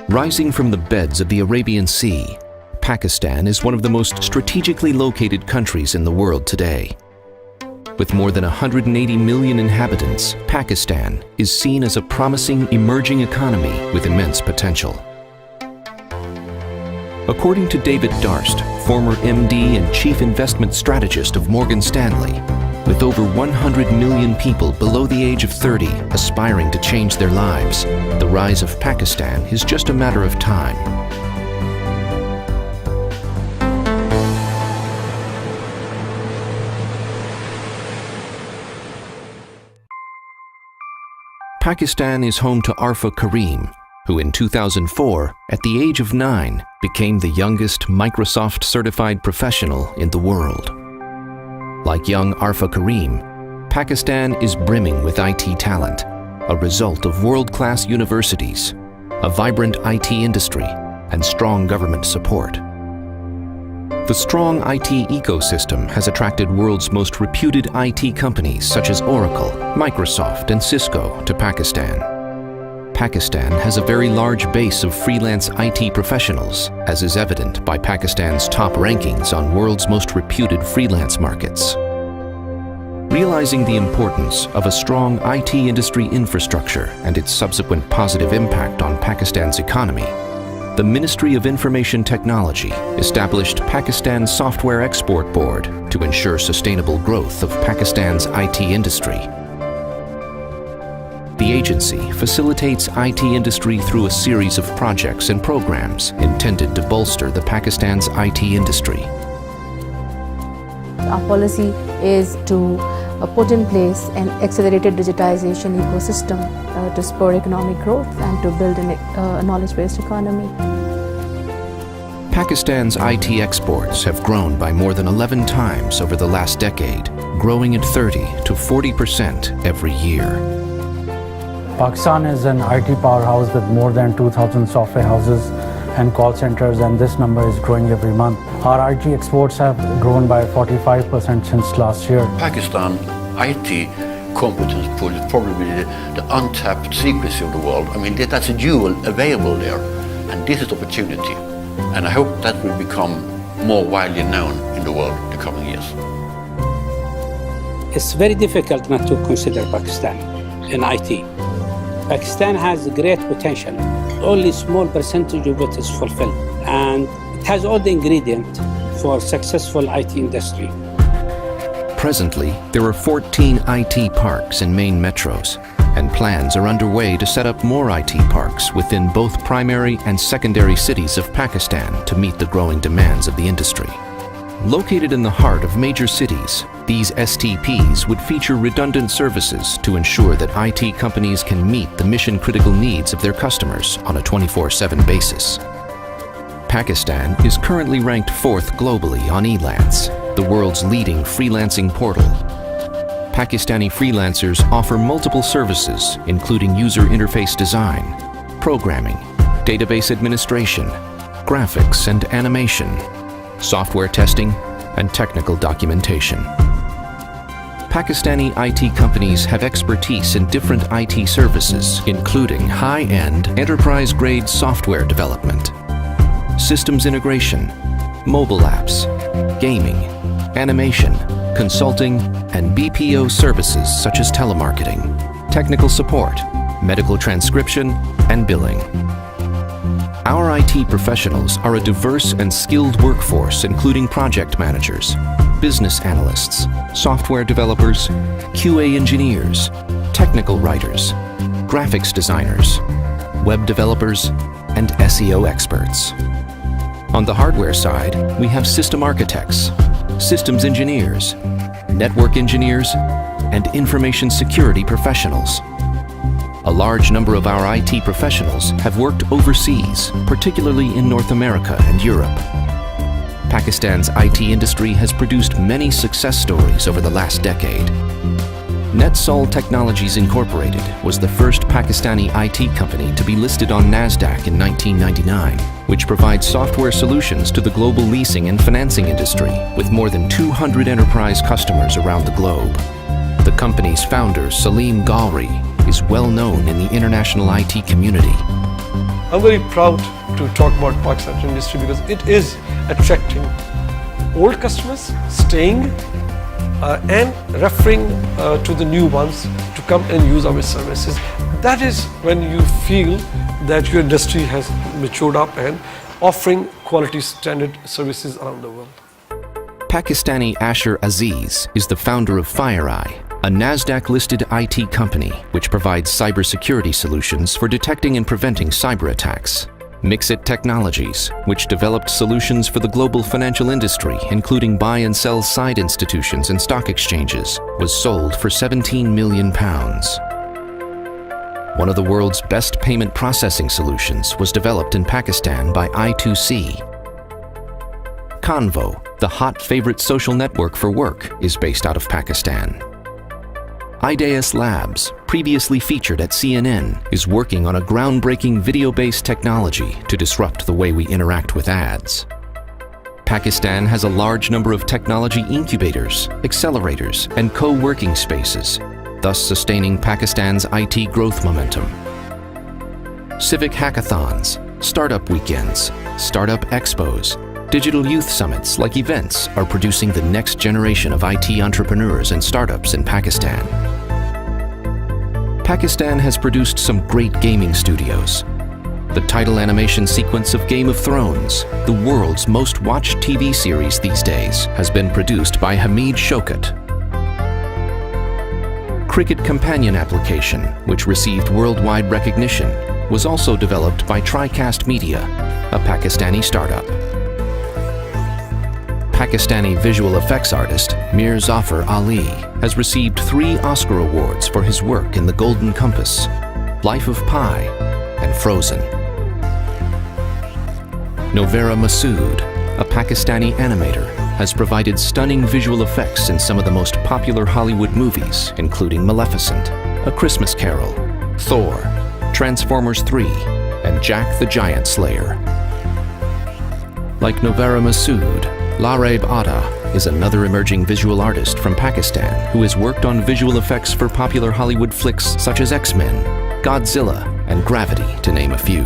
Rising from the beds of the Arabian Sea, Pakistan is one of the most strategically located countries in the world today. With more than 180 million inhabitants, Pakistan is seen as a promising emerging economy with immense potential. According to David Darst, former MD and Chief Investment Strategist of Morgan Stanley, with over 100 million people below the age of 30 aspiring to change their lives, the rise of Pakistan is just a matter of time. Pakistan is home to Arfa Karim, who in 2004, at the age of 9, became the youngest Microsoft-certified professional in the world. Like young Arfa Karim, Pakistan is brimming with IT talent, a result of world-class universities, a vibrant IT industry, and strong government support. The strong IT ecosystem has attracted world's most reputed IT companies such as Oracle, Microsoft, and Cisco to Pakistan. Pakistan has a very large base of freelance IT professionals, as is evident by Pakistan's top rankings on world's most reputed freelance markets. Realizing the importance of a strong IT industry infrastructure and its subsequent positive impact on Pakistan's economy, the Ministry of Information Technology established Pakistan Software Export Board to ensure sustainable growth of Pakistan's IT industry. The agency facilitates IT industry through a series of projects and programs intended to bolster Pakistan's IT industry. Our policy is to put in place an accelerated digitization ecosystem to spur economic growth and to build a knowledge-based economy. Pakistan's IT exports have grown by more than 11 times over the last decade, growing at 30 to 40% every year. Pakistan is an IT powerhouse with more than 2,000 software houses and call centers, and this number is growing every month. Our IT exports have grown by 45% since last year. Pakistan IT competence pool is probably the untapped secrecy of the world. I mean, that's a jewel available there, and this is opportunity. And I hope that will become more widely known in the world in the coming years. It's very difficult not to consider Pakistan in IT. Pakistan has great potential. Only a small percentage of it is fulfilled, and it has all the ingredients for successful IT industry. Presently, there are 14 IT parks in main metros, and plans are underway to set up more IT parks within both primary and secondary cities of Pakistan to meet the growing demands of the industry. Located in the heart of major cities, these STPs would feature redundant services to ensure that IT companies can meet the mission-critical needs of their customers on a 24/7 basis. Pakistan is currently ranked 4th globally on Elance, the world's leading freelancing portal. Pakistani freelancers offer multiple services, including user interface design, programming, database administration, graphics and animation, software testing, and technical documentation. Pakistani IT companies have expertise in different IT services, including high-end, enterprise-grade software development, systems integration, mobile apps, gaming, animation, consulting, and BPO services such as telemarketing, technical support, medical transcription, and billing. Our IT professionals are a diverse and skilled workforce, including project managers, business analysts, software developers, QA engineers, technical writers, graphics designers, web developers, and SEO experts. On the hardware side, we have system architects, systems engineers, network engineers, and information security professionals. A large number of our IT professionals have worked overseas, particularly in North America and Europe. Pakistan's IT industry has produced many success stories over the last decade. NetSol Technologies Incorporated was the first Pakistani IT company to be listed on NASDAQ in 1999, which provides software solutions to the global leasing and financing industry with more than 200 enterprise customers around the globe. The company's founder, Salim Galri, is well known in the international IT community. I'm very proud to talk about Pakistan industry because it is attracting old customers, staying and referring to the new ones to come and use our services. That is when you feel that your industry has matured up and offering quality standard services around the world. Pakistani Asher Aziz is the founder of FireEye, a NASDAQ-listed IT company which provides cybersecurity solutions for detecting and preventing cyber attacks. Mixit Technologies, which developed solutions for the global financial industry, including buy and sell side institutions and stock exchanges, was sold for £17 million. One of the world's best payment processing solutions was developed in Pakistan by I2C. Convo, the hot favorite social network for work, is based out of Pakistan. Ideas Labs, previously featured at CNN, is working on a groundbreaking video-based technology to disrupt the way we interact with ads. Pakistan has a large number of technology incubators, accelerators, and co-working spaces, thus sustaining Pakistan's IT growth momentum. Civic hackathons, startup weekends, startup expos, digital youth summits like events are producing the next generation of IT entrepreneurs and startups in Pakistan. Pakistan has produced some great gaming studios. The title animation sequence of Game of Thrones, the world's most watched TV series these days, has been produced by Hamid Shokat. Cricket Companion application, which received worldwide recognition, was also developed by TriCast Media, a Pakistani startup. Pakistani visual effects artist Mir Zafar Ali has received 3 Oscar Awards for his work in The Golden Compass, Life of Pi, and Frozen. Novera Masood, a Pakistani animator, has provided stunning visual effects in some of the most popular Hollywood movies, including Maleficent, A Christmas Carol, Thor, Transformers 3, and Jack the Giant Slayer. Like Novera Masood, Lareb Atta is another emerging visual artist from Pakistan who has worked on visual effects for popular Hollywood flicks such as X-Men, Godzilla, and Gravity, to name a few.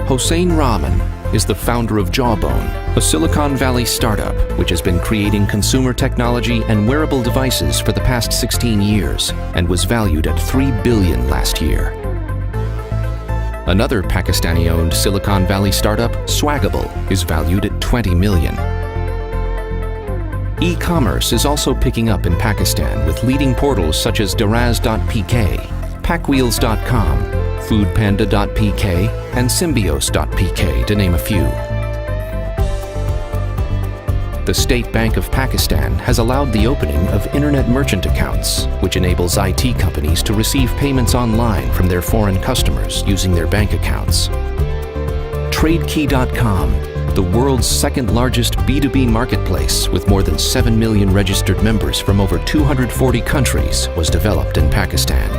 Hossein Rahman is the founder of Jawbone, a Silicon Valley startup which has been creating consumer technology and wearable devices for the past 16 years and was valued at $3 billion last year. Another Pakistani-owned Silicon Valley startup, Swagable, is valued at $20 million. E-commerce is also picking up in Pakistan with leading portals such as Daraz.pk, Packwheels.com, Foodpanda.pk, and Symbios.pk, to name a few. The State Bank of Pakistan has allowed the opening of internet merchant accounts, which enables IT companies to receive payments online from their foreign customers using their bank accounts. TradeKey.com, the world's second largest B2B marketplace with more than 7 million registered members from over 240 countries, was developed in Pakistan.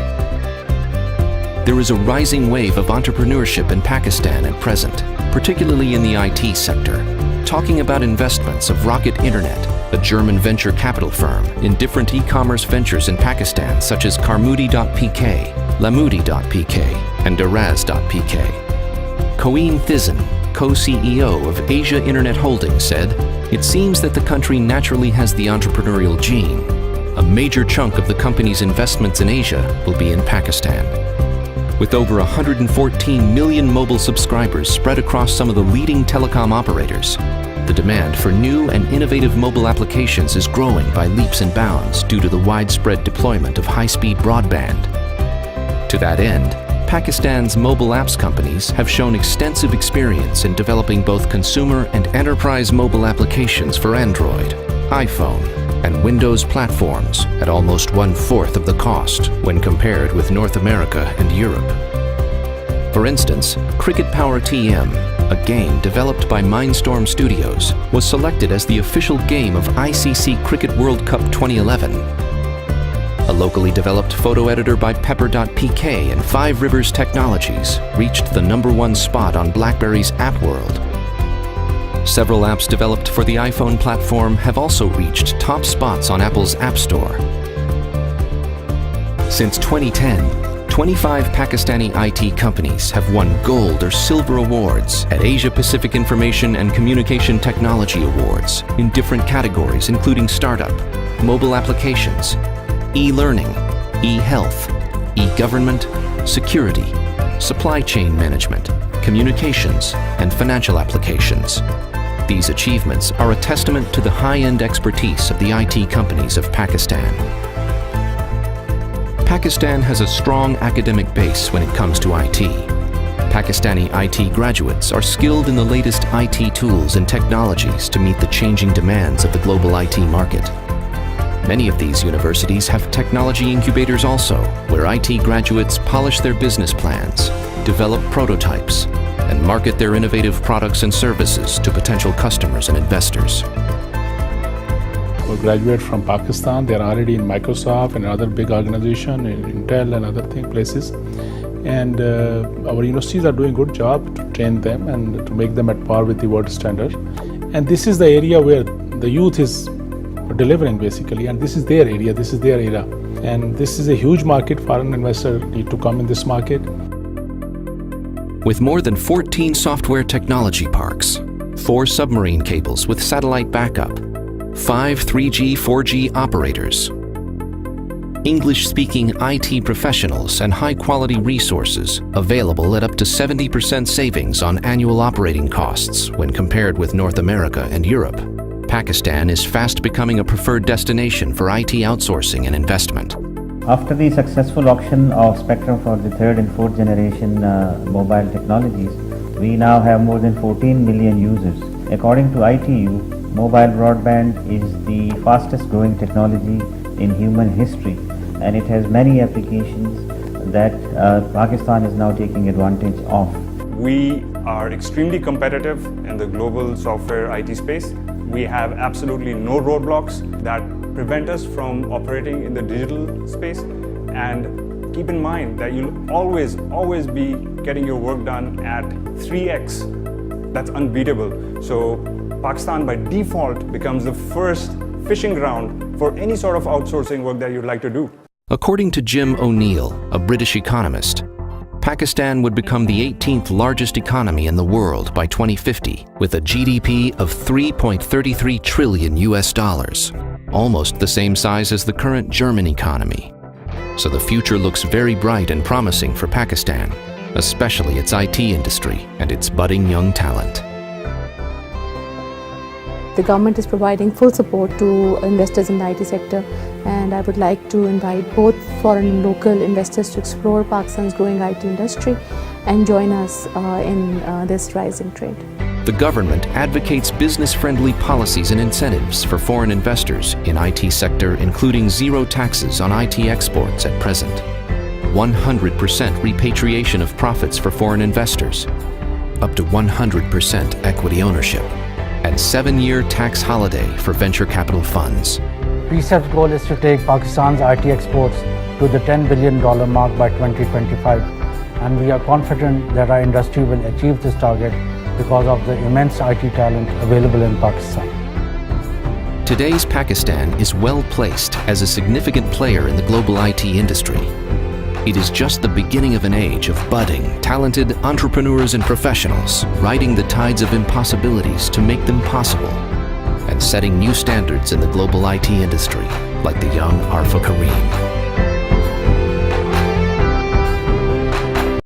There is a rising wave of entrepreneurship in Pakistan at present, particularly in the IT sector. Talking about investments of Rocket Internet, a German venture capital firm, in different e-commerce ventures in Pakistan such as Carmudi.pk, Lamudi.pk, and Daraz.pk. Coeen Thizan, co-CEO of Asia Internet Holdings, said, "It seems that the country naturally has the entrepreneurial gene. A major chunk of the company's investments in Asia will be in Pakistan." With over 114 million mobile subscribers spread across some of the leading telecom operators, the demand for new and innovative mobile applications is growing by leaps and bounds due to the widespread deployment of high-speed broadband. To that end, Pakistan's mobile apps companies have shown extensive experience in developing both consumer and enterprise mobile applications for Android, iPhone, and Windows platforms at almost 1/4 of the cost when compared with North America and Europe. For instance, Cricket Power TM, a game developed by Mindstorm Studios, was selected as the official game of ICC Cricket World Cup 2011. A locally developed photo editor by Pepper.pk and Five Rivers Technologies reached the #1 spot on BlackBerry's App World. Several apps developed for the iPhone platform have also reached top spots on Apple's App Store. Since 2010, 25 Pakistani IT companies have won gold or silver awards at Asia Pacific Information and Communication Technology Awards in different categories including startup, mobile applications, e-learning, e-health, e-government, security, supply chain management, communications, and financial applications. These achievements are a testament to the high-end expertise of the IT companies of Pakistan. Pakistan has a strong academic base when it comes to IT. Pakistani IT graduates are skilled in the latest IT tools and technologies to meet the changing demands of the global IT market. Many of these universities have technology incubators also, where IT graduates polish their business plans, develop prototypes, and market their innovative products and services to potential customers and investors. Who graduate from Pakistan, they are already in Microsoft and other big organizations, in Intel and other places. And our universities are doing a good job to train them and to make them at par with the world standard. And this is the area where the youth is delivering basically, and this is their area, this is their era. And this is a huge market. Foreign investors need to come in this market. With more than 14 software technology parks, 4 submarine cables with satellite backup, 5 3G, 4G operators, English-speaking IT professionals and high-quality resources available at up to 70% savings on annual operating costs when compared with North America and Europe, Pakistan is fast becoming a preferred destination for IT outsourcing and investment. After the successful auction of spectrum for the 3rd and 4th generation mobile technologies, we now have more than 14 million users. According to ITU, mobile broadband is the fastest growing technology in human history, and it has many applications that Pakistan is now taking advantage of. We are extremely competitive in the global software IT space. We have absolutely no roadblocks that prevent us from operating in the digital space. And keep in mind that you'll always be getting your work done at 3x. That's unbeatable. So Pakistan by default becomes the first fishing ground for any sort of outsourcing work that you'd like to do. According to Jim O'Neill, a British economist, Pakistan would become the 18th largest economy in the world by 2050, with a GDP of $3.33 trillion, almost the same size as the current German economy. So the future looks very bright and promising for Pakistan, especially its IT industry and its budding young talent. The government is providing full support to investors in the IT sector, and I would like to invite both foreign and local investors to explore Pakistan's growing IT industry and join us in this rising trade. The government advocates business-friendly policies and incentives for foreign investors in IT sector, including zero taxes on IT exports at present, 100% repatriation of profits for foreign investors, up to 100% equity ownership, and 7-year tax holiday for venture capital funds. PCEF's goal is to take Pakistan's IT exports to the $10 billion mark by 2025, and we are confident that our industry will achieve this target because of the immense IT talent available in Pakistan. Today's Pakistan is well placed as a significant player in the global IT industry. It is just the beginning of an age of budding, talented entrepreneurs and professionals riding the tides of impossibilities to make them possible and setting new standards in the global IT industry, like the young Arfa Karim.